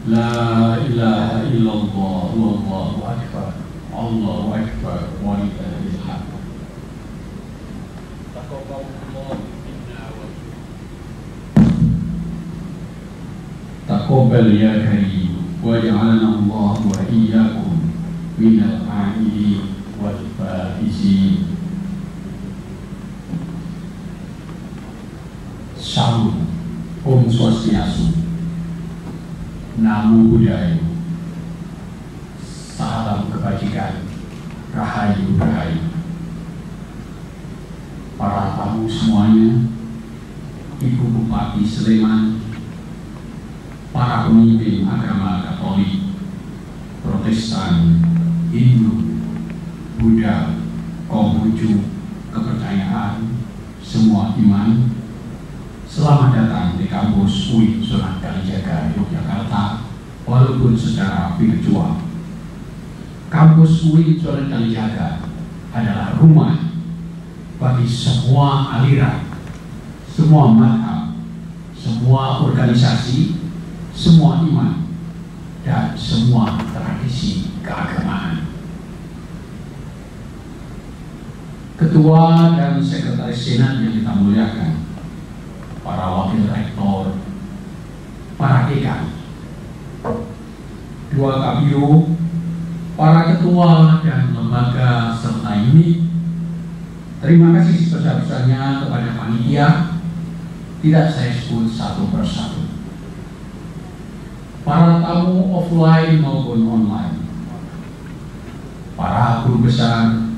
La ilaha illallah wallahu akbar. Allahu akbar walillahil hamd. Taqabbal ya karim waj'alna Allah wa iyyakum minal a'idin wal faizin. Salam, Om Swastiastu, Namo Buddhaya, salam kebajikan, rahayu rahayu. Para tamu semuanya, Ibu Bupati Sleman, para pemimpin agama Katolik, Protestan, Hindu, Buddha, Konghucu, kepercayaan, semua iman. Selamat datang di kampus UI Sunan Kalijaga, Yogyakarta, walaupun secara virtual. Kampus UI Sunan Kalijaga adalah rumah bagi semua aliran, semua mazhab, semua organisasi, semua iman, dan semua tradisi keagamaan. Ketua dan Sekretaris Senat yang kita muliakan, para wakil rektor, para dekan, dua kabiro, para ketua dan lembaga serta unit, terima kasih sebesar-besarnya kepada panitia, tidak saya sebut satu persatu. Para tamu offline maupun online, para guru besar,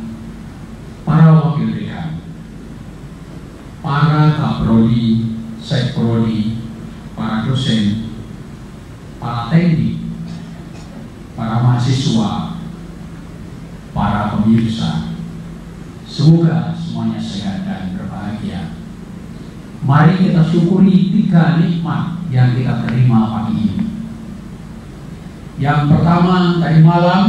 para wakil dekan, para kaprodi, sekprodi, para dosen, para teknik, para mahasiswa, para pemirsa, semoga semuanya sehat dan berbahagia. Mari kita syukuri 3 nikmat yang kita terima pagi ini. Yang pertama, tadi malam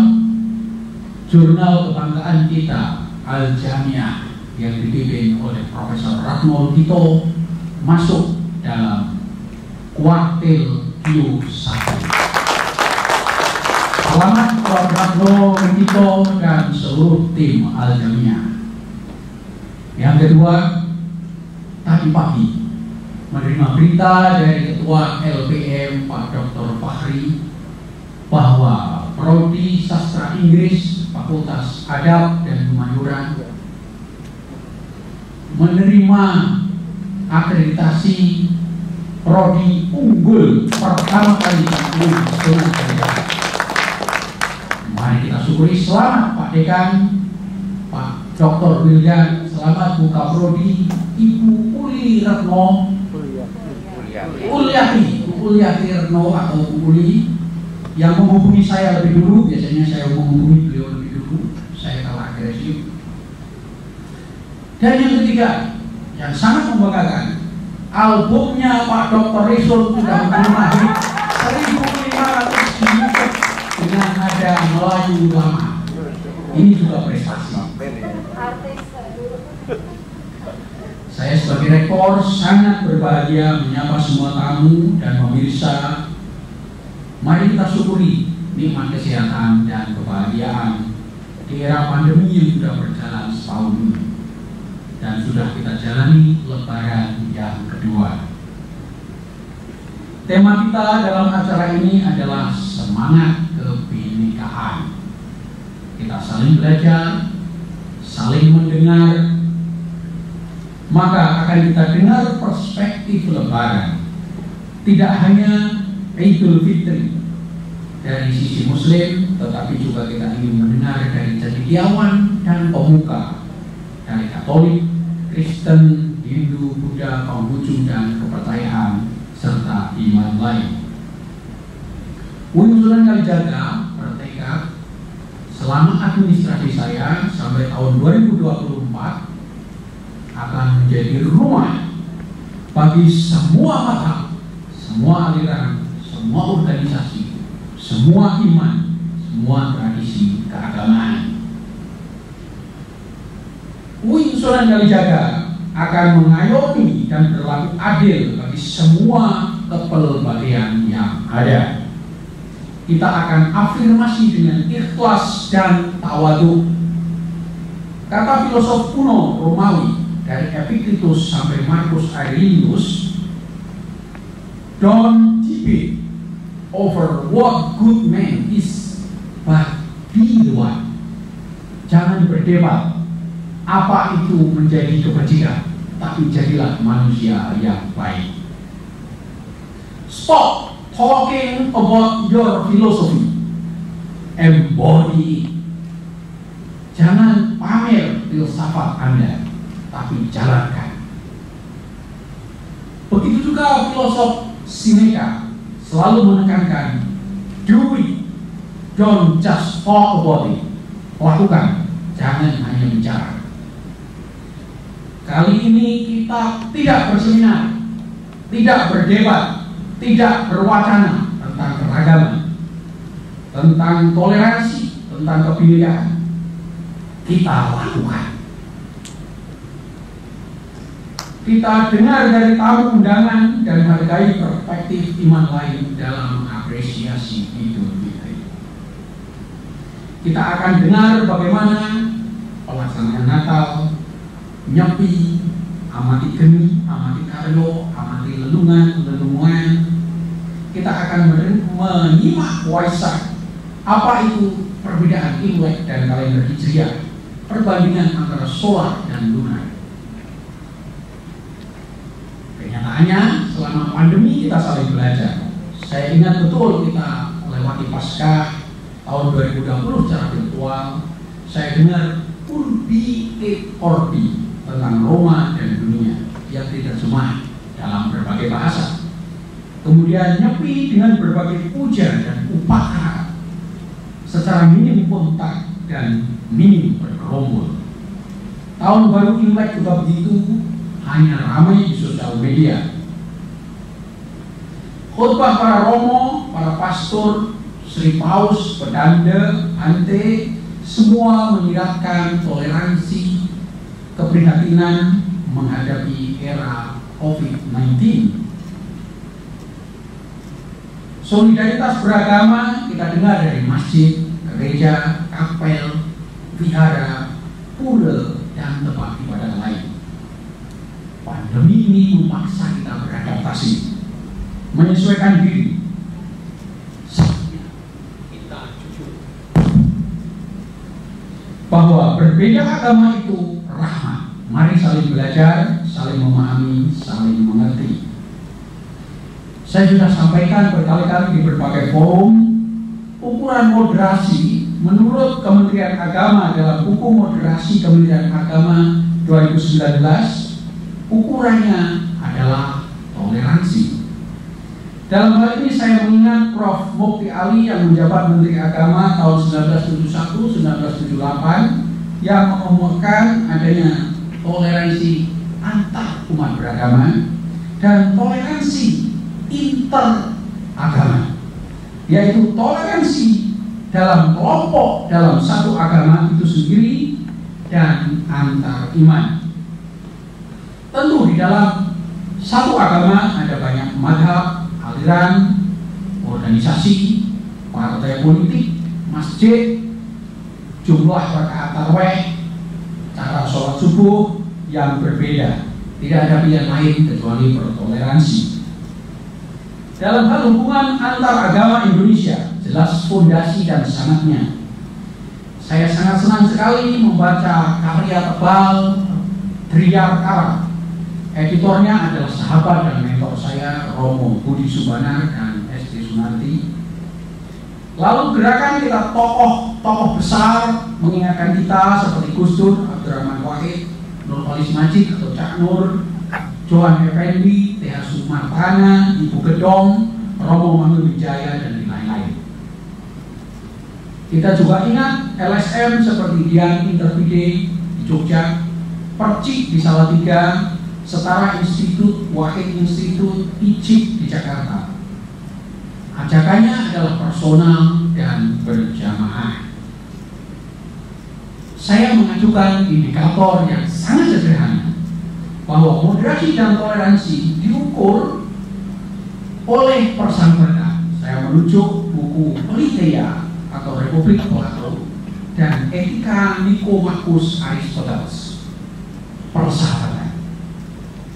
jurnal kebanggaan kita Al-Jamiah yang dipimpin oleh Profesor Ratno Tito masuk dalam kuartil Q1. Selamat Prof. Ratno Tito dan seluruh tim Al-Jamiah. Yang kedua, tadi pagi menerima berita dari Ketua LPM Pak Dr. Fahri bahwa Prodi Sastra Inggris Fakultas Adab dan Humaniora menerima akreditasi prodi unggul pertama kali di Sunan Kalijaga. Mari kita syukuri. Selamat Pak Dekan, Pak Dr. Wildan, selamat buka prodi Ibu Uli Retno, Uliati Retno atau Uli, yang menghubungi saya lebih dulu. Biasanya saya menghubungi beliau lebih dulu, saya kalah agresif. Dan yang ketiga, yang sangat membanggakan, albumnya Pak Dr. Rizul sudah menerima hit 1.500 unit dengan nada Melayu lama. Ini juga prestasi. Saya sebagai rektor sangat berbahagia menyapa semua tamu dan pemirsa. Mari kita syukuri nikmat kesehatan dan kebahagiaan di era pandemi yang sudah berjalan setahun ini. Dan sudah kita jalani lebaran yang kedua. Tema kita dalam acara ini adalah semangat kebinekaan. Kita saling belajar, saling mendengar, maka akan kita dengar perspektif lebaran. Tidak hanya Idul Fitri dari sisi Muslim, tetapi juga kita ingin mendengar dari cendekiawan dan pemuka, dari Katolik, Kristen, Hindu, Buddha, Konghucu, dan kepercayaan serta iman lain. UI Sunan Kalijaga bertekad selama administrasi saya sampai tahun 2024 akan menjadi rumah bagi semua mazhab, semua aliran, semua organisasi, semua iman, semua tradisi keagamaan. UI Sunan Kalijaga akan mengayomi dan berlaku adil bagi semua kepelbagaian yang ada. kita akan afirmasi dengan ikhlas dan tawadu. Kata filosof kuno Romawi dari Epictetus sampai Marcus Aurelius, don't debate over what good man is, but be the one. Jangan berdebat apa itu menjadi kebajikan, tapi jadilah manusia yang baik. Stop talking about your philosophy, embody it. Jangan pamer filsafat Anda, tapi jalankan. Begitu juga filosof Seneca selalu menekankan, do it, don't just talk about it. Lakukan, jangan hanya bicara. Kali ini kita tidak berseminar, tidak berdebat, tidak berwacana tentang keragaman, tentang toleransi, tentang kebinekaan. Kita lakukan. Kita dengar dari tamu undangan dan hargai perspektif iman lain dalam mengapresiasi Idul Fitri. Kita akan dengar bagaimana pelaksanaan Natal, nyepi, amati geni, amati karyo, amati lelungan. Kita akan menyimak Waisak. Apa itu perbedaan Imlek dan kalender Hijriah? Perbandingan antara solar dan lunar. Kenyataannya selama pandemi kita saling belajar. Saya ingat betul kita melewati Paskah tahun 2020 secara virtual. Saya dengar Urbi et Orbi tentang Roma dan dunia yang diterjemah dalam berbagai bahasa. Kemudian nyepi dengan berbagai puja dan upacara secara minim kontak dan minim bergerombol. Tahun baru Imlek juga begitu, hanya ramai di sosial media. Khotbah para romo, para pastor, Sri Paus, pedanda, ante, semua menyiratkan toleransi, keprihatinan menghadapi era COVID-19. Solidaritas beragama kita dengar dari masjid, gereja, kapel, vihara, pura, dan tempat ibadah lain. Pandemi ini memaksa kita beradaptasi, menyesuaikan diri. Saatnya kita jujur bahwa berbeda agama itu rahmat. Mari saling belajar, saling memahami, saling mengerti. Saya sudah sampaikan berkali-kali di berbagai forum, ukuran moderasi menurut Kementerian Agama dalam buku moderasi Kementerian Agama 2019, ukurannya adalah toleransi. Dalam hal ini saya mengingat Prof. Mukti Ali yang menjabat Menteri Agama tahun 1971-1978 yang mengumumkan adanya toleransi antar umat beragama dan toleransi interagama, yaitu toleransi dalam kelompok dalam satu agama itu sendiri dan antar iman. Tentu di dalam satu agama ada banyak madhab, aliran, organisasi, partai politik, masjid, jumlah rakaat tarawih, cara sholat subuh yang berbeda. Tidak ada pilihan lain kecuali bertoleransi. Dalam hal hubungan antar agama Indonesia, jelas fondasi dan sanatnya. Saya sangat senang sekali membaca karya tebal Driyar Kara. Editornya adalah sahabat dan mentor saya, Romo Budi Subanar dan S.D. Sunarti. Lalu gerakan kita tokoh besar mengingatkan kita seperti Gus Dur, Abdurrahman Wahid, Nurholis Majid atau Cak Nur, Johan Effendi, T.H. Sumartana, Ibu Gedong, Romo Mangunwijaya, dan lain-lain. Kita juga ingat LSM seperti Dian Intervide di Jogja, Percik di Salatiga, Setara Institut, Wahid Institut, ICIP di Jakarta. Ajakannya adalah personal dan berjamaah. Saya mengajukan indikator yang sangat sederhana bahwa moderasi dan toleransi diukur oleh persangka. Saya merujuk buku Politeia atau Republik Plato dan Etika Nikomachus Aristoteles. Persahabatan.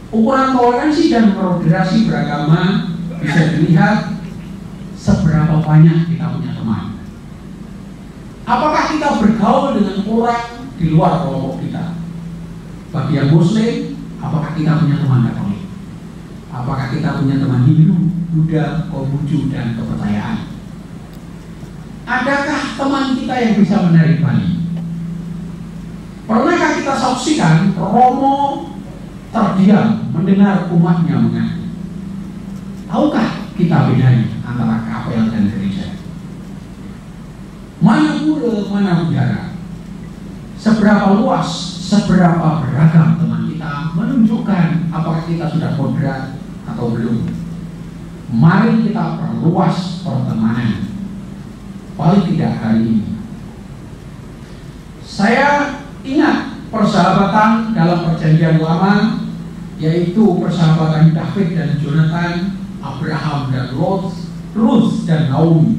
Ukuran toleransi dan moderasi beragama bisa dilihat seberapa banyak kita punya teman. Apakah kita bergaul dengan orang di luar kelompok kita? Bagi yang Muslim, apakah kita punya teman Katolik? Apakah kita punya teman Hindu, Buddha, Konghucu, dan kepercayaan? Adakah teman kita yang bisa menarik balik? Pernahkah kita saksikan Romo terdiam mendengar umatnya mengaku? Tahukah kita bedanya antara kapel dan gereja? Mana pura, mana biara? Seberapa luas, seberapa beragam teman kita menunjukkan apakah kita sudah moderat atau belum. Mari kita perluas pertemanan. Paling tidak hari ini. Saya ingat persahabatan dalam perjanjian lama, yaitu persahabatan David dan Jonathan, Abraham dan Lot, Ruth dan Naomi.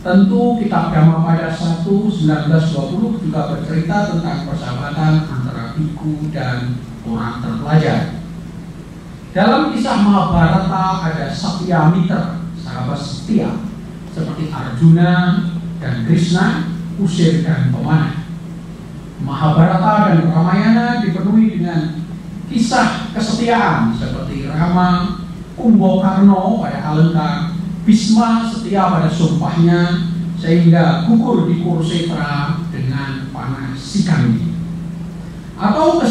Tentu kitab Dhammapada 1:19-20 juga bercerita tentang persahabatan antara biku dan orang terpelajar. Dalam kisah Mahabharata ada Satyamitra, sahabat setia, seperti Arjuna dan Krishna, Kusir dan pemanah. Mahabharata dan Ramayana dipenuhi dengan kisah kesetiaan seperti Rama, Kumbakarna pada Alengka, Bhisma setia pada sumpahnya sehingga gugur di Kurukshetra dengan panah Sikandi. Atau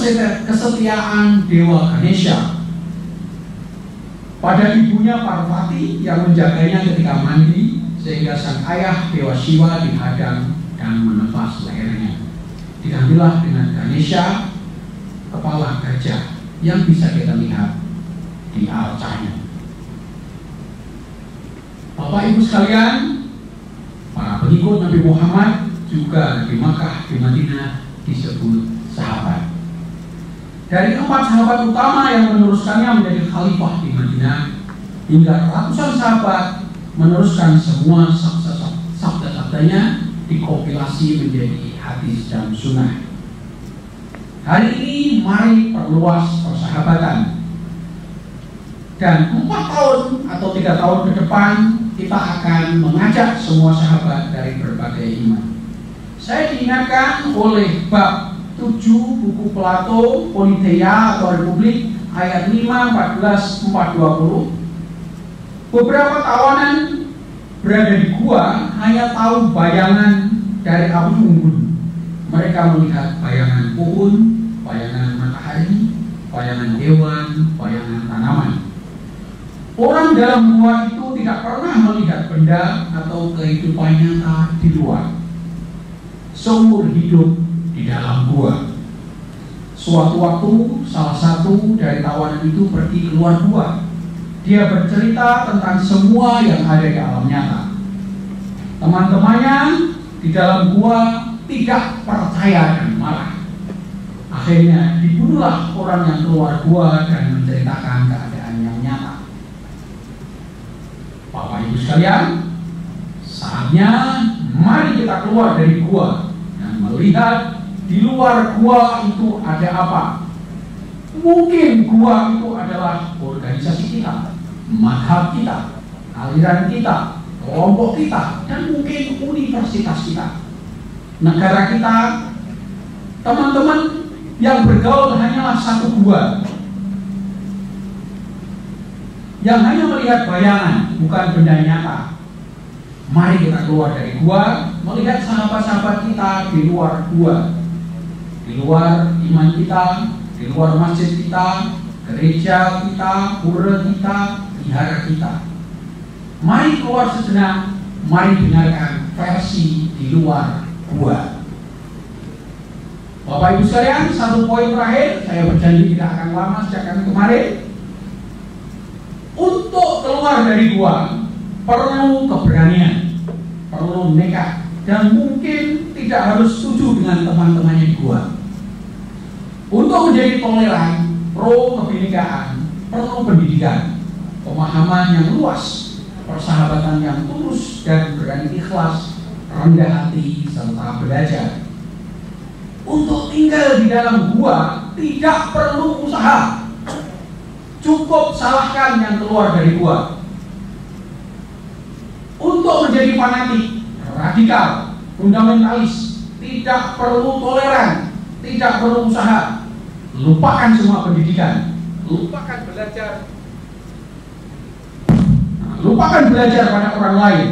kesetiaan Dewa Ganesha pada ibunya Parvati yang menjaganya ketika mandi sehingga sang ayah Dewa Shiva dihadang dan menebas lehernya. Digantilah dengan Ganesha, kepala gajah yang bisa kita lihat di arcanya. Bapak Ibu sekalian, para pengikut Nabi Muhammad juga di Makkah, di Madinah disebut sahabat. Dari 4 sahabat utama yang meneruskannya menjadi khalifah di Madinah, hingga ratusan sahabat meneruskan semua sabda-sabdanya dikompilasi menjadi hadis dan sunnah. Hari ini mari perluas persahabatan. Dan 4 tahun atau 3 tahun ke depan kita akan mengajak semua sahabat dari berbagai iman. Saya diingatkan oleh bab 7 buku Plato, Politeia atau Republik, ayat 5, 14, 4, 20. Beberapa tawanan berada di gua hanya tahu bayangan dari api unggun. Mereka melihat bayangan pohon, bayangan matahari, bayangan hewan, bayangan tanaman. Orang dalam gua itu tidak pernah melihat benda atau kehidupan nyata di luar. Seumur hidup di dalam gua. Suatu waktu salah satu dari tawanan itu pergi keluar gua. Dia bercerita tentang semua yang ada di alam nyata. Teman-temannya di dalam gua tidak percaya dan marah. Akhirnya dibunuhlah orang yang keluar gua dan menceritakan keadaan yang nyata. Bapak Ibu sekalian, saatnya mari kita keluar dari gua dan melihat di luar gua itu ada apa. Mungkin gua itu adalah organisasi kita, madhab kita, aliran kita, kelompok kita, dan mungkin universitas kita, negara kita. Teman-teman yang bergaul hanyalah satu gua, yang hanya melihat bayangan, bukan benda nyata. Mari kita keluar dari gua, melihat sahabat-sahabat kita di luar gua, di luar iman kita, di luar masjid kita, gereja kita, pura kita, wihara kita. Mari keluar sejenak, mari dengarkan versi di luar gua. Bapak Ibu sekalian, satu poin terakhir, saya berjanji tidak akan lama sejak kemarin. Untuk keluar dari gua perlu keberanian, perlu nekat, dan mungkin tidak harus setuju dengan teman-temannya di gua. Untuk menjadi toleran, pro kebinekaan, perlu pendidikan, pemahaman yang luas, persahabatan yang tulus dan berani ikhlas, rendah hati, serta belajar. Untuk tinggal di dalam gua tidak perlu usaha, cukup salahkan yang keluar dari gua. Untuk menjadi fanatik, radikal, fundamentalis, tidak perlu toleran, tidak perlu usaha. Lupakan semua pendidikan, lupakan belajar, lupakan belajar pada orang lain,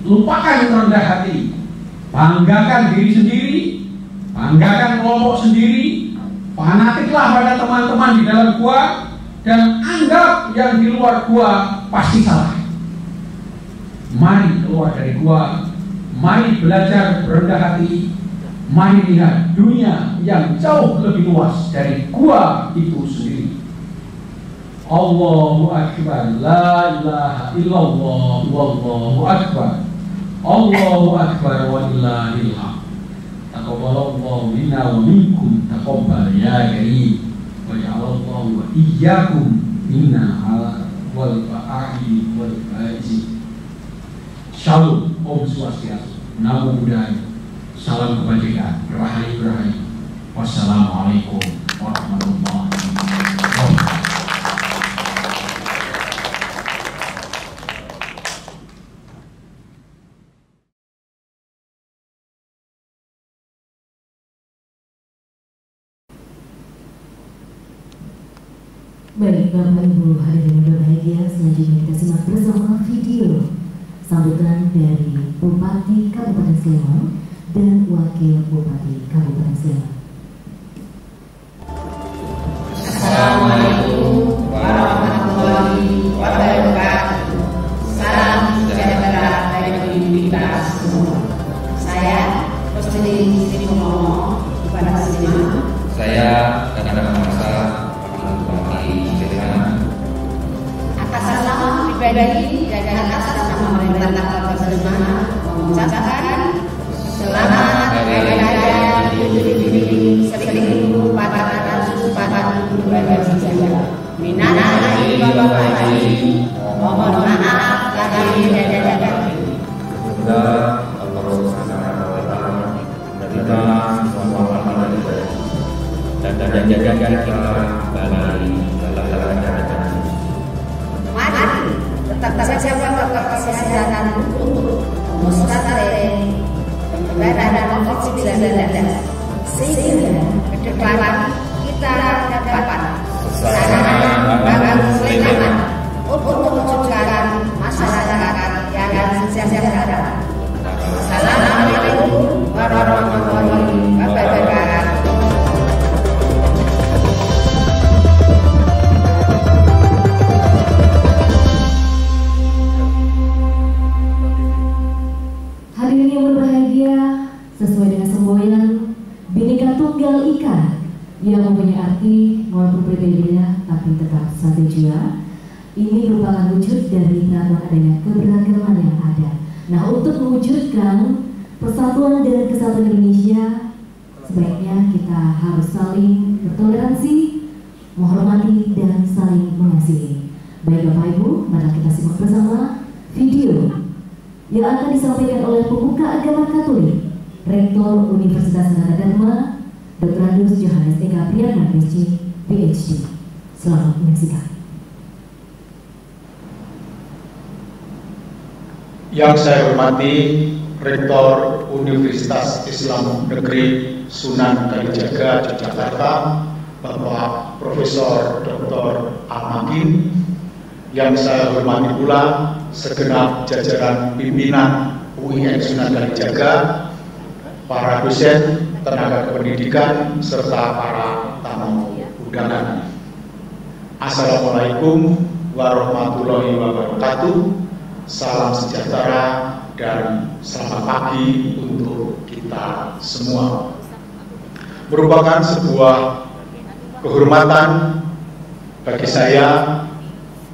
lupakan rendah hati, banggakan diri sendiri, banggakan kelompok sendiri, fanatiklah pada teman-teman di dalam gua, dan anggap yang di luar gua pasti salah. Mari keluar dari gua, mari belajar berendah hati, mari lihat dunia yang jauh lebih luas dari gua itu sendiri. Allahu Akbar, la ilaha illallah, wallahu akbar. Allahu Akbar wa lillahil hamd. Taqabbalallahu minna wa minkum taqabbal ya karim. Wa ja'alallahu wa iyyakum minna ala wal fa'ali wal fa'izi. Shalom, Om Swastiastu, Namo Buddhaya, salam kebajikan, rahayu rahayu. Wassalamualaikum warahmatullahi wabarakatuh. Baik, Bapak Ibu hadirin yang berbahagia, selanjutnya kita simak bersama video sambutan dari Bupati Kabupaten Sleman dan Wakil Bupati Kabupaten Sleman. Assalamualaikum warahmatullahi wabarakatuh. Salam sejahtera bagi kita semua. Saya Rosli Sri Purnomo, Bupati Sleman. Saya Kadang Masa Bupati Sleman. Atas nama pribadi dan atas nama pemerintah Kabupaten Sleman mengucapkan selamat Hari Raya Idul Fitri 1443 Minal aidin wal faizin. Mohon maaf lahir dan batin. Semoga Allah Subhanahu wa taala menerima semua amalan ibadah dan menjadikan kita balai dalam keadaan. Mari tetap saja protokol kesehatan untuk memusnahkan penyebaran COVID-19 sehingga ke depan kita dapat secara Sleman untuk mewujudkan masyarakat yang sejahtera. Assalamualaikum warahmatullahi wabarakatuh. Hadirin yang berbahagia, sesuai dengan semboyan Bhinneka Tunggal Ika yang mempunyai arti walaupun berbeda tapi tetap satu jua. Ini merupakan wujud dari pengakuan adanya keberagaman yang ada. Nah, untuk mewujudkan persatuan dan kesatuan Indonesia, sebaiknya kita harus saling bertoleransi, menghormati dan saling mengasihi. Baik Bapak Ibu, mari kita simak bersama video yang akan disampaikan oleh pemuka agama Katolik, Rektor Universitas Ngadadharma, Dr. Andus Johannes Eka Priyatna SC, PhD. Selamat menyaksikan. Yang saya hormati Rektor Universitas Islam Negeri Sunan Kalijaga, Yogyakarta, Bapak Profesor Dr. Al-Makin. Yang saya hormati pula segenap jajaran pimpinan UIN Sunan Kalijaga, para dosen, tenaga kependidikan, serta para tamu undangan. Assalamualaikum warahmatullahi wabarakatuh. Salam sejahtera dan selamat pagi untuk kita semua. Merupakan sebuah kehormatan bagi saya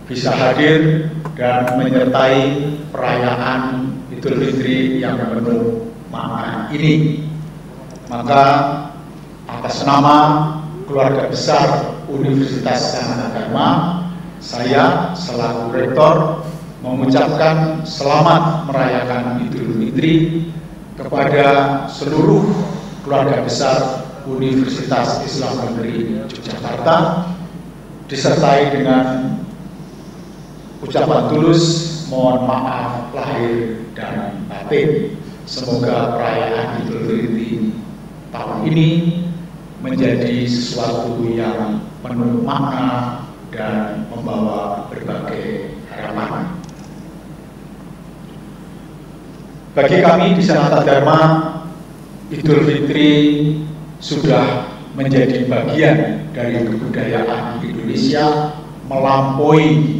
bisa hadir dan menyertai perayaan Idul Fitri yang penuh makna ini. Maka atas nama keluarga besar Universitas Ngadadharma, saya selaku Rektor mengucapkan selamat merayakan Idul Fitri kepada seluruh keluarga besar Universitas Islam Negeri Yogyakarta, disertai dengan ucapan tulus mohon maaf lahir dan batin. Semoga perayaan Idul Fitri tahun ini menjadi sesuatu yang penuh makna dan membawa berbagai harapan. Bagi kami di Sanata Dharma, Idul Fitri sudah menjadi bagian dari kebudayaan Indonesia, melampaui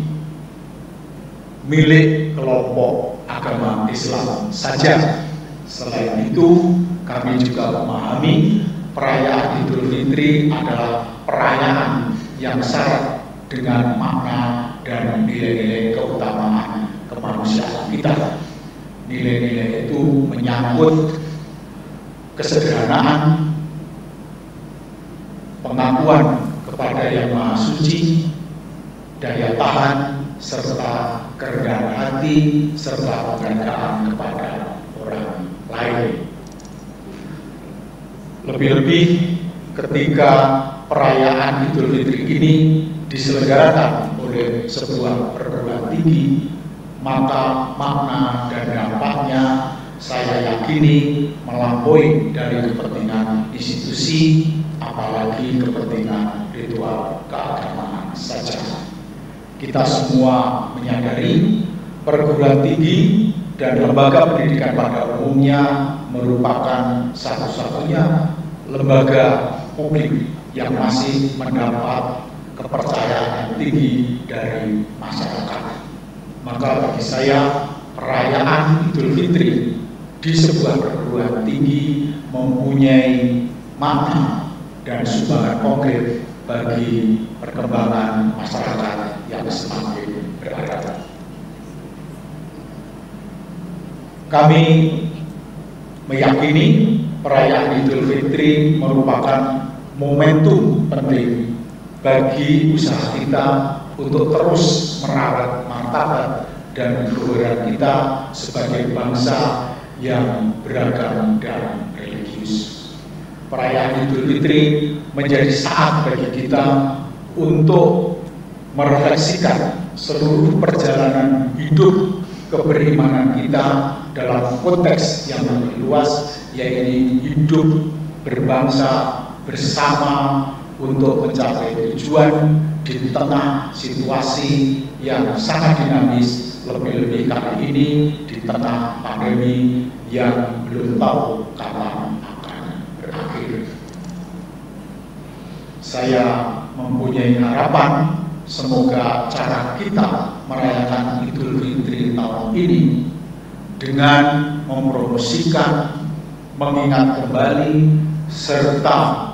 milik kelompok agama Islam saja. Selain itu, kami juga memahami perayaan Idul Fitri adalah perayaan yang syarat dengan makna dan nilai-nilai keutamaan kemanusiaan kita. Nilai-nilai itu menyangkut kesederhanaan, pengakuan kepada Yang Maha Suci, daya tahan, serta kerendahan hati, serta penghargaan kepada orang lain. Lebih-lebih ketika perayaan Idul Fitri ini diselenggarakan oleh sebuah perguruan tinggi, maka makna dan dampaknya saya yakini melampaui dari kepentingan institusi, apalagi kepentingan ritual keagamaan saja. Kita semua menyadari perguruan tinggi dan lembaga pendidikan pada umumnya merupakan satu-satunya lembaga publik yang masih mendapat kepercayaan yang tinggi dari masyarakat. Maka bagi saya, perayaan Idul Fitri di sebuah perguruan tinggi mempunyai makna dan sumbangan konkret bagi perkembangan masyarakat yang semakin beradab. Kami meyakini perayaan Idul Fitri merupakan momentum penting bagi usaha kita untuk terus merawat martabat dan keluhuran kita sebagai bangsa yang beragam dan religius. Perayaan Idul Fitri menjadi saat bagi kita untuk merefleksikan seluruh perjalanan hidup keberimanan kita dalam konteks yang lebih luas, yaitu hidup berbangsa bersama untuk mencapai tujuan di tengah situasi yang sangat dinamis, lebih-lebih kali ini di tengah pandemi yang belum tahu kapan akan berakhir. Saya mempunyai harapan semoga cara kita merayakan Idul Fitri tahun ini dengan mempromosikan, mengingat kembali, serta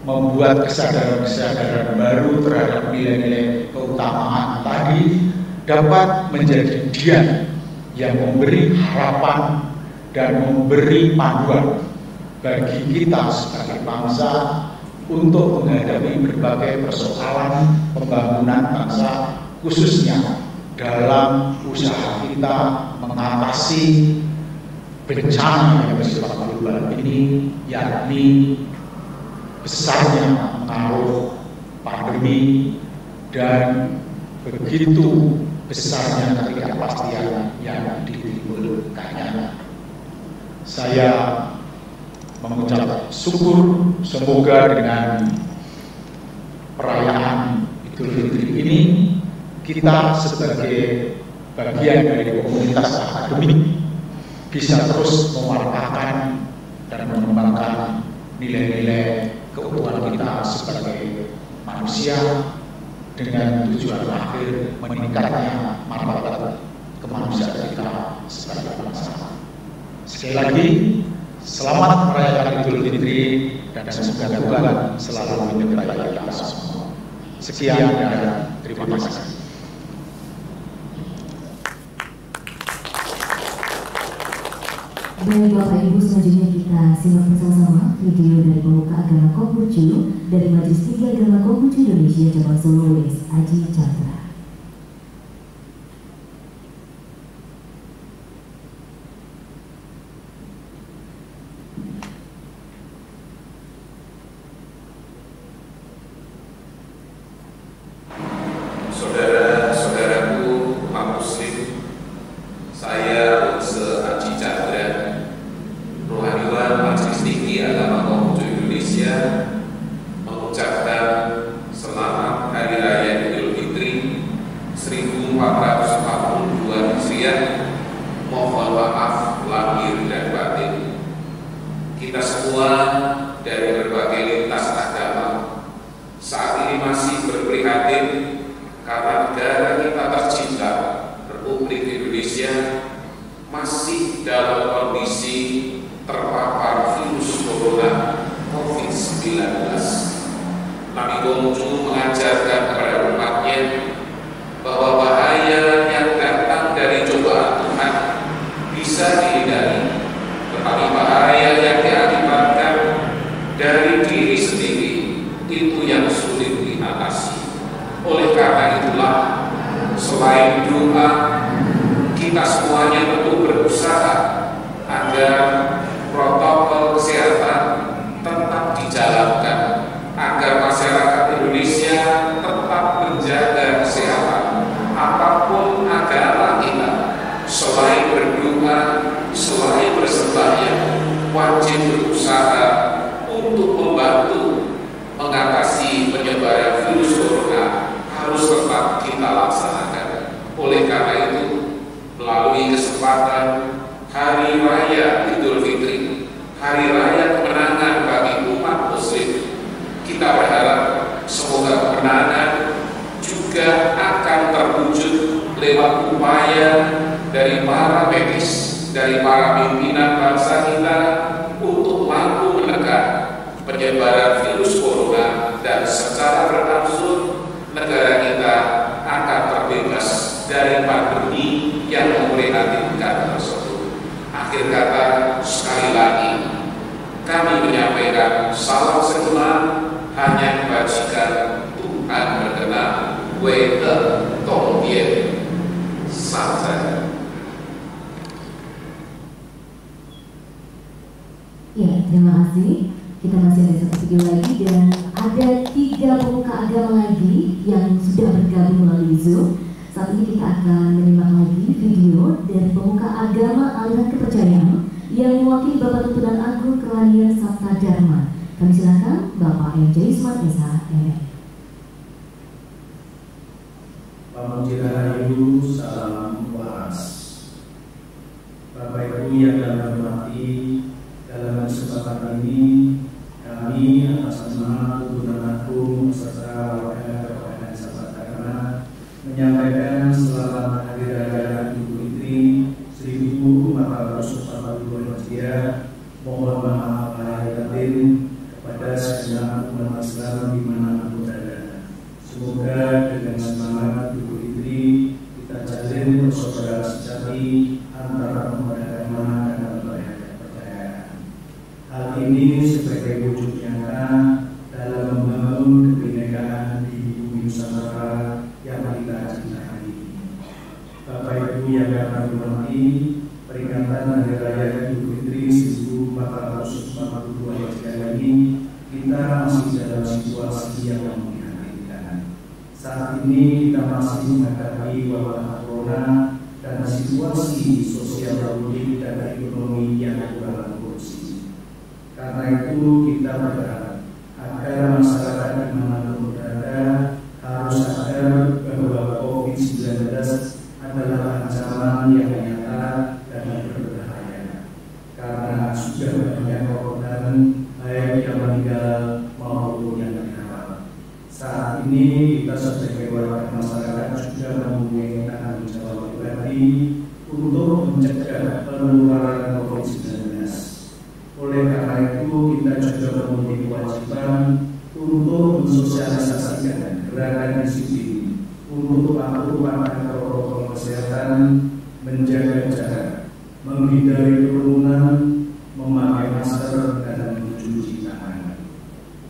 membuat kesadaran-kesadaran baru terhadap nilai-nilai keutamaan tadi dapat menjadi dian yang memberi harapan dan memberi panduan bagi kita sebagai bangsa untuk menghadapi berbagai persoalan pembangunan bangsa, khususnya dalam usaha kita mengatasi bencana yang bersifat global ini, yakni besarnya pengaruh pandemi dan begitu besarnya ketidakpastian yang ditimbulkannya. Saya mengucap syukur semoga dengan perayaan Idul Fitri ini kita sebagai bagian dari komunitas akademik bisa terus mewartakan dan mengembangkan nilai-nilai keutuhan kita sebagai manusia dengan tujuan akhir meningkatnya martabat kemanusiaan kita sebagai bangsa. Sekali lagi, selamat merayakan Idul Fitri dan semoga Tuhan selalu menyertai kita semua. Sekian dan terima kasih. Baik Bapak Ibu, selanjutnya kita simak bersama-sama video dari pemuka agama Konghucu dari Majelis Tinggi Agama Konghucu Indonesia Cabang Solo, Aji Chandra. maaf lahir dan batin. Kita semua dari berbagai lintas agama saat ini masih berprihatin karena negara kita tercinta, Republik Indonesia, masih dalam kondisi terpapar virus corona COVID-19. Nabi Konghucu mengajarkan kepada umatnya bahwa bahaya yang datang dari cobaan Tuhan bisa dihindari, tetapi bahaya yang diakibatkan dari diri sendiri itu yang sulit diatasi. Oleh karena itulah, selain doa, kita semuanya perlu berusaha agar protokol kesehatan tetap dijalankan, agar masyarakat Indonesia tetap menjaga kesehatan. Apapun agama kita, selain berdoa, selain bersembahyang, wajib berusaha untuk membantu mengatasi penyebaran virus corona harus tetap kita laksanakan. Oleh karena itu, melalui kesempatan Hari Raya Idul Fitri, Hari Raya kemenangan bagi umat Muslim, kita berharap semoga kemenangan juga akan terwujud lewat upaya dari para medis, dari para pimpinan bangsa kita untuk mampu menekan penyebaran virus corona, dan secara berangsur negara kita akan terbebas dari pandemi yang memprihatinkan tersebut. Akhir kata, sekali lagi kami menyampaikan salam segenap hanya kebajikan Tuhan berkenan. Wede Tongye Sampai. Ya, terima kasih. Kita masih ada satu video lagi dan ada 3 pemuka agama lagi yang sudah bergabung melalui Zoom. Saat ini kita akan menyimak lagi video dari pemuka agama aliran kepercayaan yang mewakili Bapak Tuntunan Agung Kelanian Sabta Dharma. Kami silakan Bapak M.J. Ismat Esa, MM. Pamuji Rahayu, salam waras. Bapak Ibu yang kami hormati, dalam kesempatan ini kami atas nama Tuntunan Agung serta warga Kabupaten Sabta Dharma menyampaikan selamat Hari Raya Idul Fitri 1442 Hijriah. Mohon maaf lahir batin kepada segenap umat Islam dimanapun berada. Semoga dengan semangat Idul Fitri kita jalin persaudaraan sejati antara umat agama dan lembaga kepercayaan. Hal ini sebagai wujud nyata dalam membangun kebinekaan di bumi Nusantara yang kita cintai. Bapak Ibu yang kami hormati, peringatan Hari Raya Idul Fitri 1442 Hijriah ini kita masih dalam situasi yang memprihatinkan. Saat ini kita masih menghadapi wabah corona dan situasi sosial politik dan ekonomi yang kurang kondusif. Karena itu kita berharap agar masyarakat dimanapun berada harus sadar bahwa COVID-19 adalah ancaman yang nyata dan berbahaya. Karena sudah banyak korban baik yang meninggal maupun yang dirawat. Saat ini kita sebagai warga masyarakat juga mempunyai tanggung jawab pribadi untuk mencegah penularan COVID-19. Oleh karena itu kita juga mempunyai kewajiban untuk mensosialisasikan gerakan disiplin untuk patuh pada protokol kesehatan, menjaga jarak, menghindari kerumunan, memakai masker dan mencuci tangan.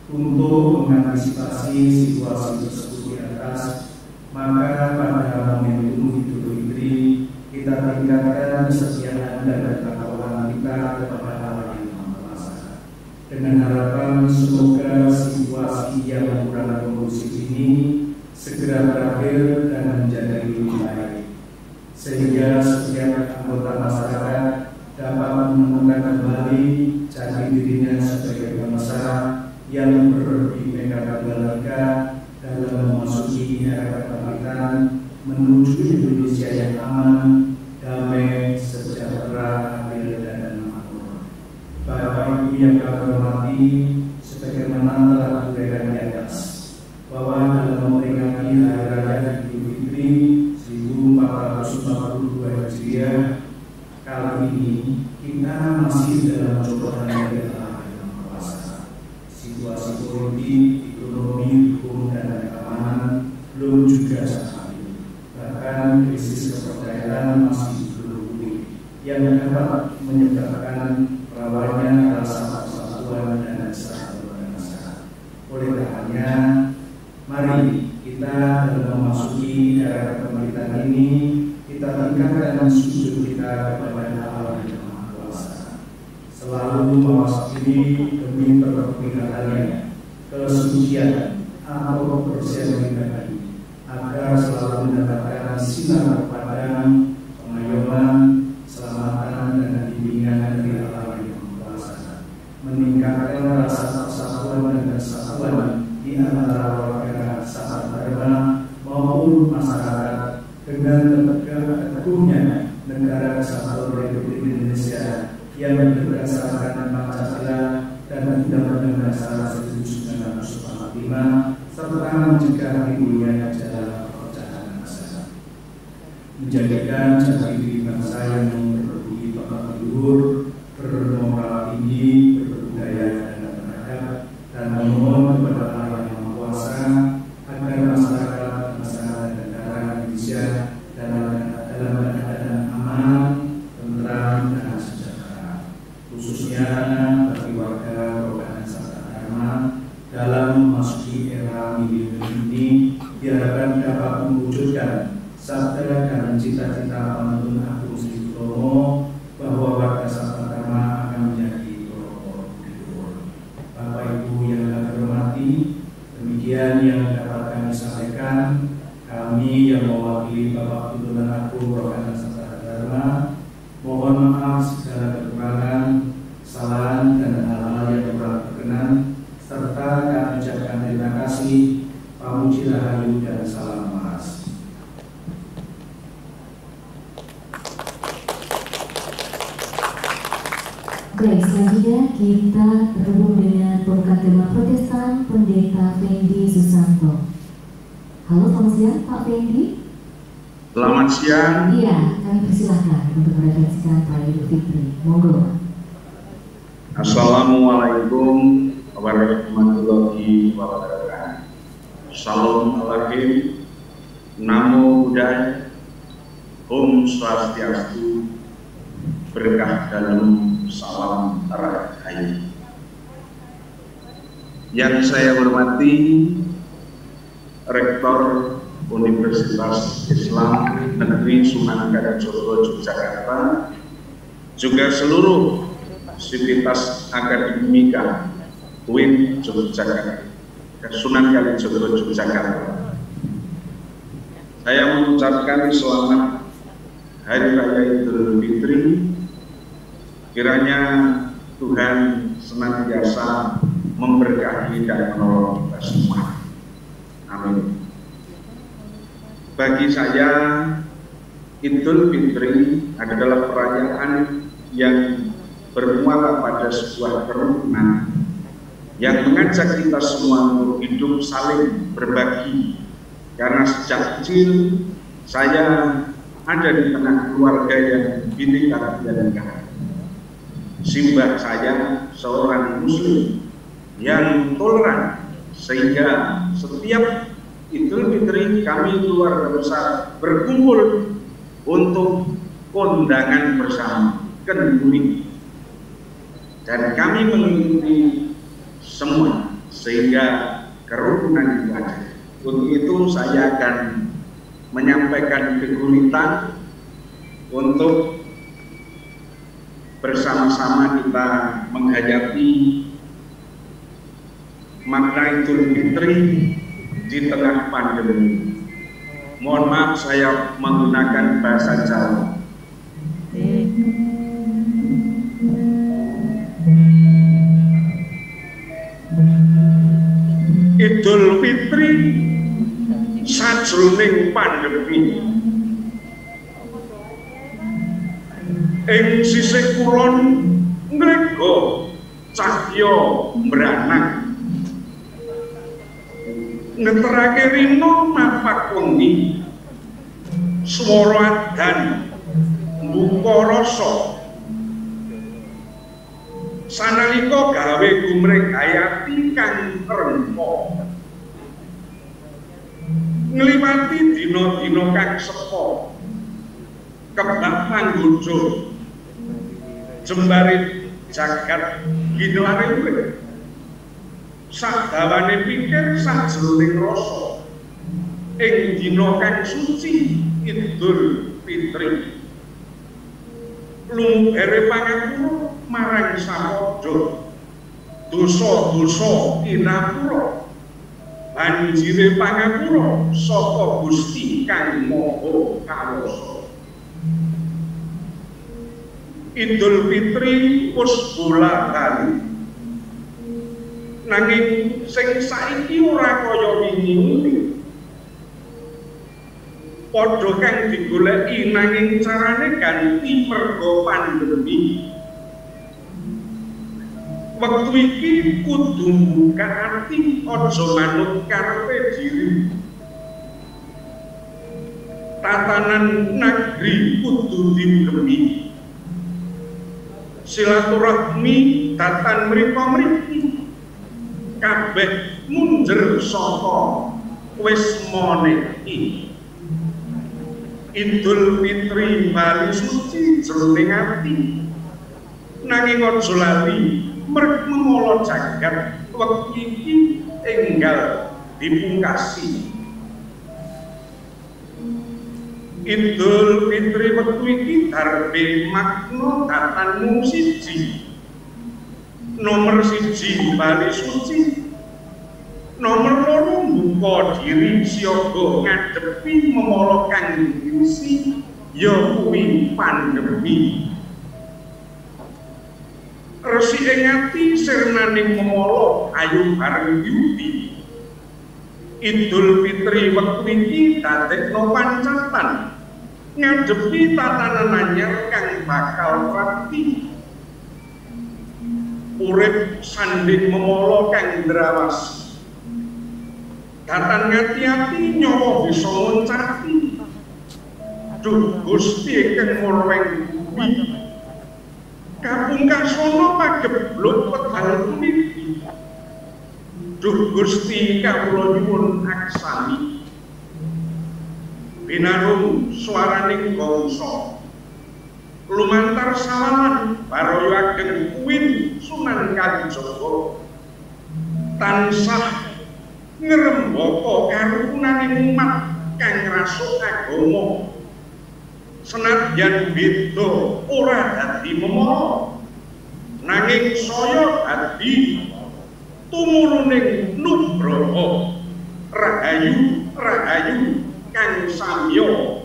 Untuk mengantisipasi situasi tersebut di atas, maka pada momentum Idul Fitri kita tingkatkan kesetiaan dan ketakwaan kita kepada Allah yang Maha Kuasa. Dengan harapan semoga situasi yang kurang kondusif ini segera berakhir dan menjadi lebih baik, sehingga setiap anggota masyarakat dapat menemukan kembali jati dirinya sebagai bangsa yang berbineka tunggal ika dalam memasuki era kebangkitan menuju Indonesia yang aman, damai, sejahtera, yang kami hormati, sebagaimana telah diuraikan di atas, bahwa dalam memperingati Hari Raya Idul Fitri 1442 Hijriah kali ini kita masih dalam cobaan dari Allah yang Maha Kuasa. Situasi politik, ekonomi, hukum, dan keamanan belum juga stabil. Bahkan krisis kepercayaan masih belum pulih, yang dapat menyebabkan rawannya rasa persatuan dan kesatuan masyarakat. Oleh karenanya, mari kita dalam memasuki era pemerintahan ini, kita tingkatkan sujud kita kepada Allah yang Maha Kuasa. Selalu mewakili demi perpeliharaannya, kesucian atau kebersihan pribadi, agar selalu mendapatkan sinar padang, pengayoman, keselamatan, dan bimbingan dari Allah yang Maha Kuasa. Meningkatkan rasa persatuan dan kesatuan di antara warga sahabat dharma maupun masyarakat dengan teguhnya negara kesatuan Republik Indonesia yang berdasarkan Pancasila dan Undang-Undang Dasar 1945 serta mencegah timbulnya gejala perpecahan masyarakat. Menjadikan jati diri bangsa yang berbudi pekerti luhur, bermoral tinggi, berbudaya dan beradab, dan memohon kepada Allah yang Maha Kuasa agar masyarakat dan negara Indonesia dalam keadaan aman, tentram, dan sejahtera. Khususnya bagi warga Rokan Sabta Dharma dalam memasuki era milenium ini diharapkan dapat mewujudkan sabda dan cita-cita penuntun Agung Sri Utomo bahwa warga Sabta Dharma akan menjadi pelopor luhur. Bapak Ibu yang kami hormati, demikian yang dapat kami sampaikan. Kami yang mewakili Bapak Tuntunan Agung Rokan Sabta Dharma mohon maaf segala kekurangan, kesalahan, dan hal-hal yang kurang berkenan, serta kami ucapkan terima kasih, pamuji rahayu, dan salam maras. Baik, selanjutnya kita terhubung dengan Pemkatema Protestan Pendeta Fendi Susanto. Halo, selamat siang Pak Fendi. Selamat siang. Iya, kami persilahkan untuk merefleksikan Raya Idul Fitri. Monggo. Assalamualaikum warahmatullahi wabarakatuh. Salam alaikum, namo buddhaya, om swastiastu, berkah dalam, salam rahayu. Yang saya hormati Rektor Universitas Islam Negeri Sunan Kalijogo Yogyakarta, juga seluruh sivitas akademika UIN Yogyakarta, Sunan Kalijogo Yogyakarta. Saya mengucapkan selamat Hari Raya Idul Fitri. Kiranya Tuhan senantiasa memberkahi dan menolong kita semua. Amin. Bagi saya, Idul Fitri adalah perayaan yang bermuara pada sebuah kerukunan yang mengajak kita semua untuk hidup saling berbagi. Karena sejak kecil saya ada di tengah keluarga yang bineka tunggal ika. Simbah saya seorang Muslim yang toleran, sehingga setiap Idul Fitri kami keluarga besar berkumpul untuk kondangan bersama, kenduri, dan kami mengikuti semua sehingga kerukunan itu ada. Untuk itu saya akan menyampaikan kekulitan untuk bersama-sama kita menghadapi makna Idul Fitri di tengah pandemi. Mohon maaf saya menggunakan bahasa Jawa. Idul Fitri sajroning pandemi ing sisih kulon ngrega cahya mbranang ngeterake rino mapak wengi swara adan mbuka rasa sanalika gawe gumrek hayati kang trempo ngliwati dina-dina kang sepo kebak panggojo jembare jagat ginelare urip sadawane pikir sajroning rasa ing dina kang suci Idul Fitri lumere pangapura marang sapada dosa-dosa inapura banjire pangapura saka Gusti kang Maha Kawasa. Idul Fitri wis bola-bali nanging sing saiki ora kaya wingi padha kang digoleki nanging carane ganti merga pandemi. Wektu iki kudu buka ati aja manut karepe diri. Tatanan negeri kudu digemi. Silaturahmi datan mriko-mriki kabeh munjer saka wis moneki. Idul Fitri bali suci jroning ati nanging aja lali memolo jagat wektu iki enggal dipungkasi. Idul Fitri wektu iki darbe makna datan mung siji. Nomor siji bali suci, nomor loro mbuka diri siaga ngadepi memolo kang diisi ya kuwi pandemi. Resi ing ati sirnaning memolo ayu bareng yudi. Idul Fitri wektu iki dadekno pancatan ngadepi tatanan anyar kang bakal pati. Urip sanding memolo kang ndrawasi. Datan ngati-ati nyawa bisa ngoncati. Duh Gusti kang ngurweng kuwi. Kapungkasana pagebluk pedal puniki. Duh Gusti kawula nyuwun aksami. Binarung swaraning bangsa. Lumantar sawalan baraya ageng kuwin Sunan Kalijaga. Tansah ngrembaka karukunaning umat kang ngrasuk agama. Senadyan beda ora dadi memala nanging saya dadi tumuluning nugraha rahayu kang samya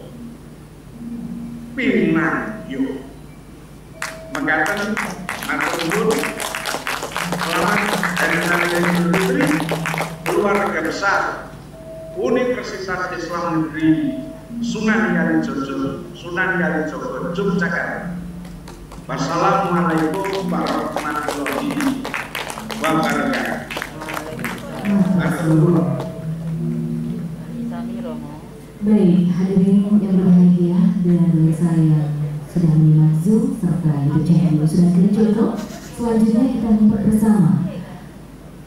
pinangyo. Mekaten matur nuwun selamat hari raya Idul Fitri keluarga besar Universitas Islam Negeri Sunan Kalijaga Yogyakarta. Wassalamualaikum warahmatullahi wabarakatuh. Baik, hadirin yang berbahagia dan saya sudah menyimak Zoom serta Ibu Cahyo sudah Kalijaga. Selanjutnya kita membuat bersama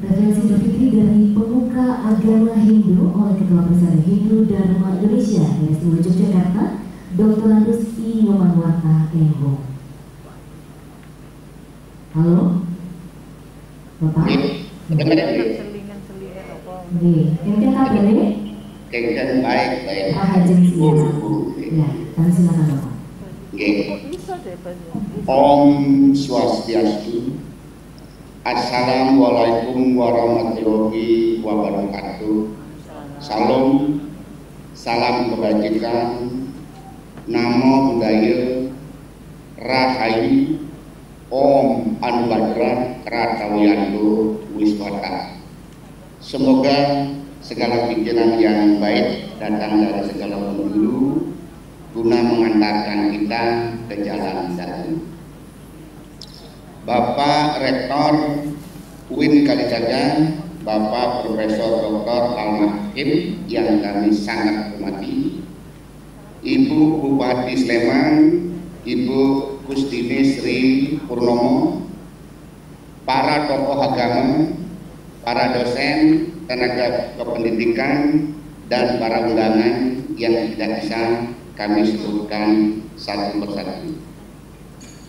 referensi Idul Fitri dari pemuka agama Hindu oleh Ketua Persada Hindu Dharma Indonesia dari Yogyakarta, Dr. Andus I. Yomanwarta Embong. Halo, Bapak. Yang kabar ya? Kengken baik. Ajeng ya, kami silakan Bapak. Om Swastiastu. Assalamualaikum warahmatullahi wabarakatuh. Salam, salam kebajikan, namo buddhaya, rahayu, Om Anubadra Kratawiyanto Wiswata. Semoga segala pikiran yang baik datang dari segala penjuru guna mengantarkan kita ke jalan dharma. Bapak Rektor UIN Kalijaga, Bapak Profesor Dr. Al-Mahkim yang kami sangat hormati, Ibu Bupati Sleman, Ibu Kustini Sri Purnomo, para tokoh agama, para dosen, tenaga kependidikan, dan para undangan yang tidak bisa kami sebutkan satu persatu.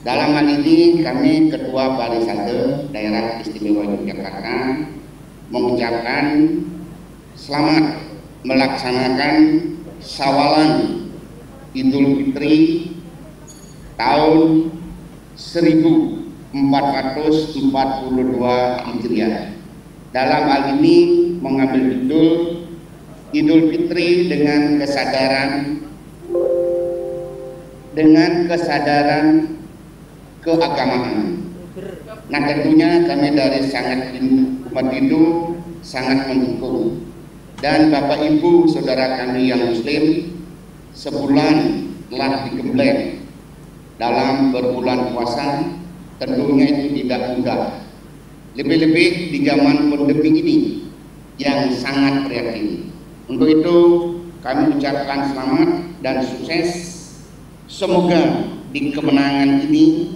Dalam hal ini kami Ketua Balisade Daerah Istimewa Yogyakarta mengucapkan selamat melaksanakan Syawalan Idul Fitri tahun 1442 Hijriah. Dalam hal ini mengambil judul Idul Fitri dengan kesadaran keagamaan. Nah, tentunya kami dari sangat umat Hindu sangat mendukung, dan Bapak Ibu saudara kami yang Muslim sebulan telah digembleng dalam berbulan puasa. Tentunya itu tidak mudah, lebih-lebih di zaman pandemi ini yang sangat prihatin. Untuk itu kami ucapkan selamat dan sukses. Semoga di kemenangan ini,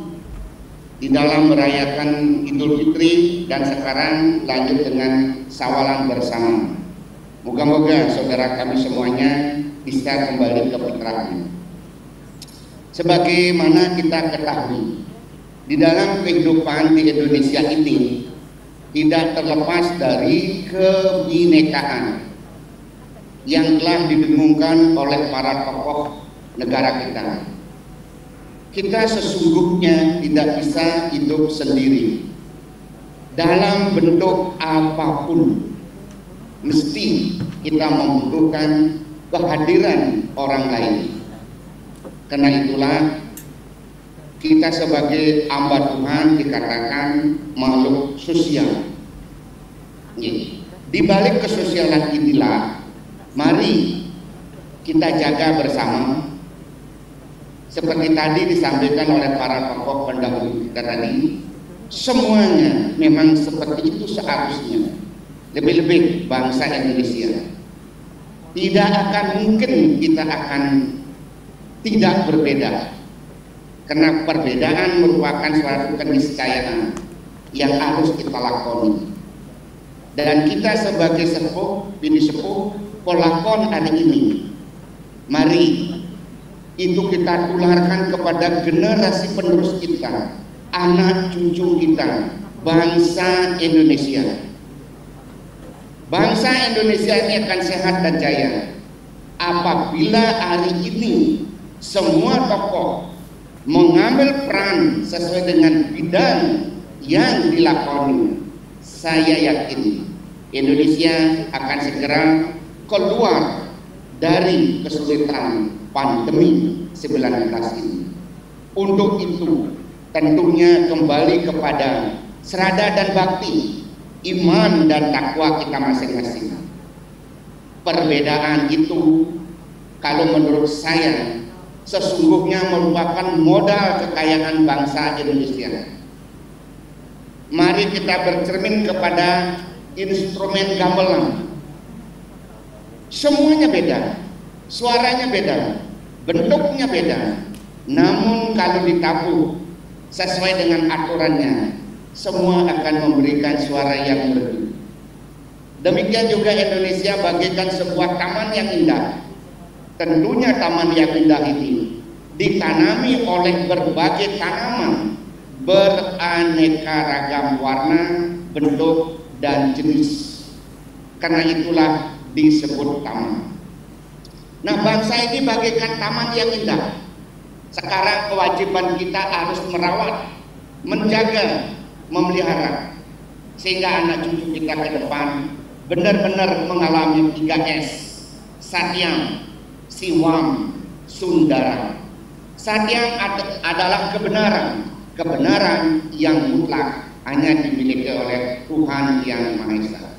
di dalam merayakan Idul Fitri dan sekarang lanjut dengan Syawalan bersama, moga-moga saudara kami semuanya bisa kembali ke fitrahnya. Sebagaimana kita ketahui, di dalam kehidupan di Indonesia ini tidak terlepas dari kebinekaan yang telah didengungkan oleh para tokoh negara kita. Kita sesungguhnya tidak bisa hidup sendiri. Dalam bentuk apapun, mesti kita membutuhkan kehadiran orang lain. Karena itulah kita sebagai hamba Tuhan dikatakan makhluk sosial. Di balik kesosialan inilah, mari kita jaga bersama. Seperti tadi disampaikan oleh para tokoh pendahulu kita tadi, semuanya memang seperti itu seharusnya. Lebih-lebih bangsa Indonesia. Tidak akan mungkin kita akan tidak berbeda, karena perbedaan merupakan suatu keniscayaan yang harus kita lakoni. Dan kita sebagai sepuh, bini sepuh, pelakon hari ini, mari itu kita tularkan kepada generasi penerus kita, anak cucu kita, bangsa Indonesia. Bangsa Indonesia ini akan sehat dan jaya apabila hari ini semua tokoh mengambil peran sesuai dengan bidang yang dilakoni. Saya yakin Indonesia akan segera keluar dari kesulitan pandemi 19 ini. Untuk itu tentunya kembali kepada serada dan bakti, iman dan takwa kita masing-masing. Perbedaan itu kalau menurut saya sesungguhnya merupakan modal kekayaan bangsa Indonesia. Mari kita bercermin kepada instrumen gamelan. Semuanya beda, suaranya beda, bentuknya beda, namun kalau ditabuh sesuai dengan aturannya, semua akan memberikan suara yang merdu. Demikian juga Indonesia bagaikan sebuah taman yang indah. Tentunya taman yang indah ini ditanami oleh berbagai tanaman beraneka ragam warna, bentuk, dan jenis. Karena itulah disebut taman. Nah, bangsa ini bagaikan taman yang indah. Sekarang kewajiban kita harus merawat, menjaga, memelihara, sehingga anak cucu kita ke depan benar-benar mengalami 3S: Satyam, Siwam, Sundara. Satyam adalah kebenaran, kebenaran yang mutlak hanya dimiliki oleh Tuhan Yang Maha Esa.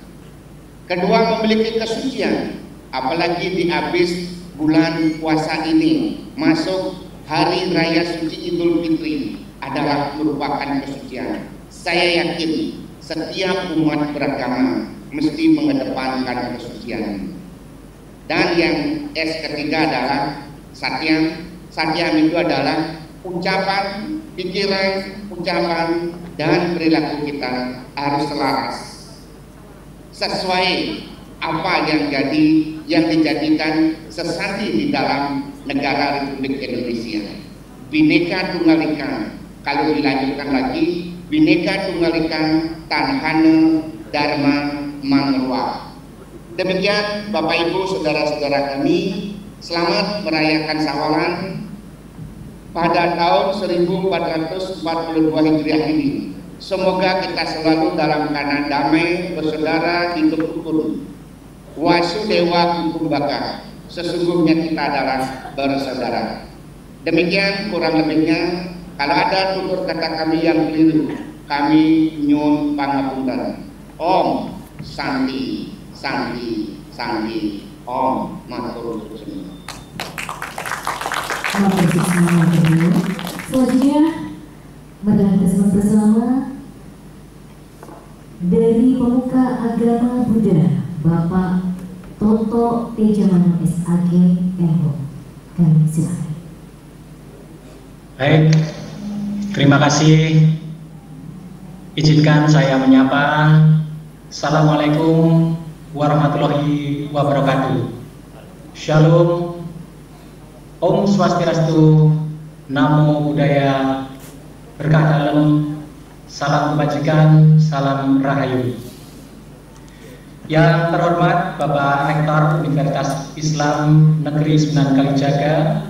Kedua, memiliki kesucian, apalagi di habis bulan puasa ini masuk hari raya suci Idul Fitri. adalah merupakan kesucian. Saya yakin setiap umat beragama mesti mengedepankan kesucian. Dan yang ketiga adalah satyam. Satyam itu adalah ucapan, pikiran, ucapan, dan perilaku kita harus selaras sesuai apa yang dijadikan sesati di dalam negara Republik Indonesia. Bhinneka Tunggal Ika. Kalau dilanjutkan lagi, Bhinneka Tunggal Ika Tanhana Dharma Mangrua. Demikian Bapak Ibu saudara-saudara kami, selamat merayakan Sawalan pada tahun 1442 Hijriah ini. Semoga kita selalu dalam keadaan damai, bersaudara, hidup rukun. Wasudewa Kukumbaka. Sesungguhnya kita adalah bersaudara. Demikian kurang lebihnya. Kalau ada tutur kata kami yang keliru, kami nyun pangapunten. Om Santi Santi Santi Om Matur Nuwun. Selanjutnya, marilah kita simak bersama dari Pemuka Agama Buddha, Bapak Toto Tejamano SAG MO. Kami silakan. Baik, terima kasih. Izinkan saya menyapa. Assalamualaikum warahmatullahi wabarakatuh. Shalom. Om Swastiastu, Namo Buddhaya, berkah dalam, salam kebajikan, salam rahayu. Yang terhormat Bapak Rektor Universitas Islam Negeri Sunan Kalijaga,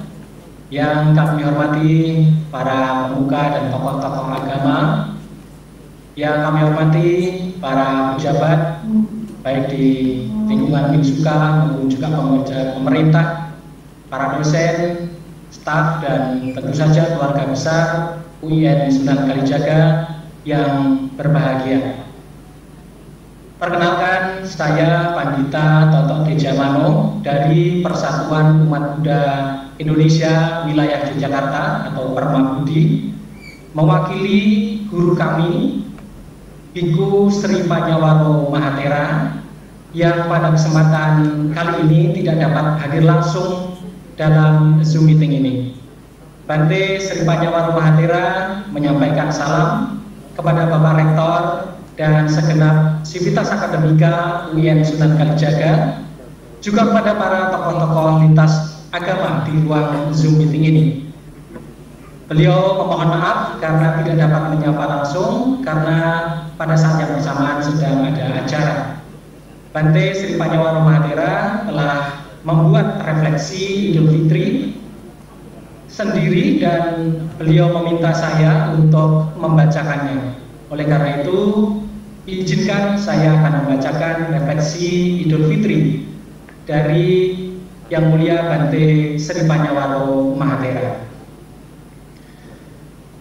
yang kami hormati para pemuka dan tokoh-tokoh agama, yang kami hormati para pejabat baik di lingkungan Bimsuka maupun juga pemerintah, para dosen, staf, dan tentu saja keluarga besar UIN Sunan Kalijaga yang berbahagia. Perkenalkan, saya Pandita Toto Tejamano dari Persatuan Umat Buddha Indonesia Wilayah Yogyakarta atau Permabudi, mewakili guru kami Biku Sri Panyawaro Mahatera yang pada kesempatan kali ini tidak dapat hadir langsung dalam Zoom meeting ini. Bante Sri Panyawaro Mahatera menyampaikan salam kepada Bapak Rektor dan segenap sivitas akademika UIN Sunan Kalijaga, juga kepada para tokoh-tokoh lintas agama di ruang Zoom meeting ini. Beliau memohon maaf karena tidak dapat menyapa langsung karena pada saat yang bersamaan sedang ada acara. Bante Sri Panyawaro Mahatera telah membuat refleksi Idul Fitri sendiri dan beliau meminta saya untuk membacakannya. Oleh karena itu, izinkan saya akan membacakan refleksi Idul Fitri dari Yang Mulia Bante Sri Panyawaro Mahatera.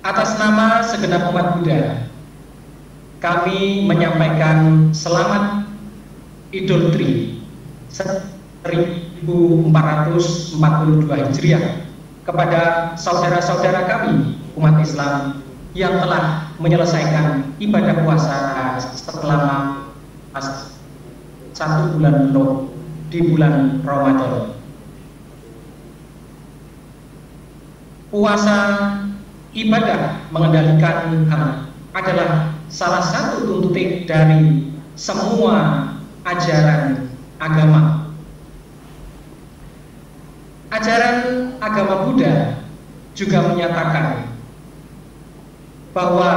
Atas nama segenap umat Buddha, kami menyampaikan selamat Idul Fitri 1442 Hijriah kepada saudara-saudara kami umat Islam yang telah menyelesaikan ibadah puasa selama 1 bulan penuh di bulan Ramadan. Puasa ibadah mengendalikan hati adalah salah satu tuntutan dari semua ajaran agama. Ajaran agama Buddha juga menyatakan bahwa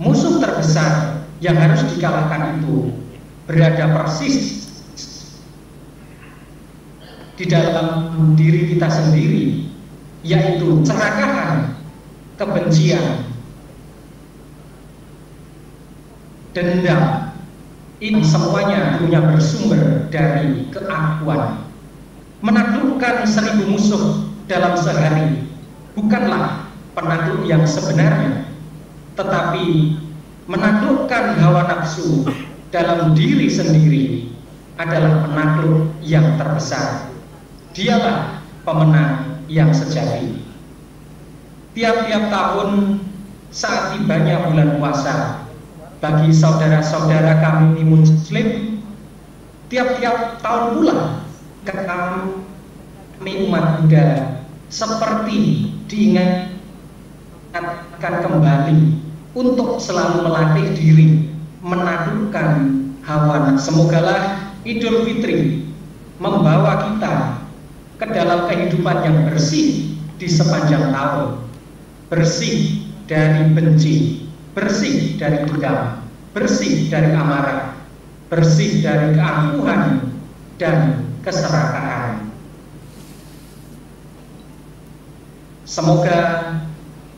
musuh terbesar yang harus dikalahkan itu berada persis di dalam diri kita sendiri, yaitu ceragahan, kebencian, dendam. Ini semuanya punya bersumber dari keakuan. Menaklukkan 1000 musuh dalam sehari bukanlah penakluk yang sebenarnya, tetapi menaklukkan hawa nafsu dalam diri sendiri adalah penakluk yang terbesar. Dialah pemenang yang sejati. Tiap-tiap tahun saat tibanya bulan puasa. Bagi saudara-saudara kami Muslim, tiap-tiap tahun pula kami umat Buddha seperti diingatkan kembali untuk selalu melatih diri, menaklukkan hawa. Semogalah Idul Fitri membawa kita ke dalam kehidupan yang bersih di sepanjang tahun, bersih dari benci, bersih dari dendam, bersih dari amarah, bersih dari keangkuhan dan keserakahan. Semoga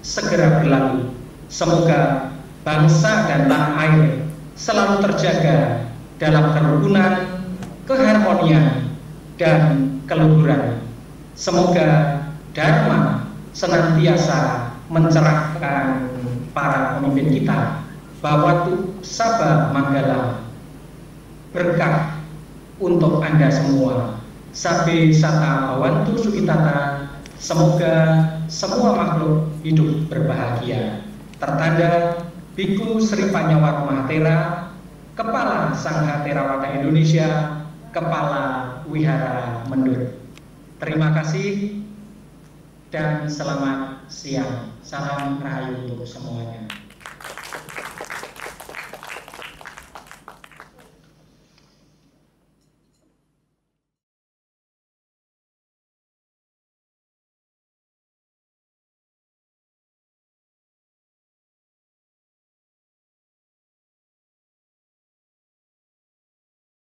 segera berlalu. Semoga bangsa dan tanah air selalu terjaga dalam kerukunan, keharmonian, dan keluhuran. Semoga Dharma senantiasa mencerahkan para pemimpin kita. Bawatu Sabha Manggala, berkah untuk Anda semua. Sabbe Sata Bhawantu Sukhitata, semoga semua makhluk hidup berbahagia. Tertanda Biku Sri Panyawa Mahatera, Kepala Sangha Theravada Indonesia, Kepala Wihara Mendut. Terima kasih dan selamat siang. Salam rahayu untuk semuanya.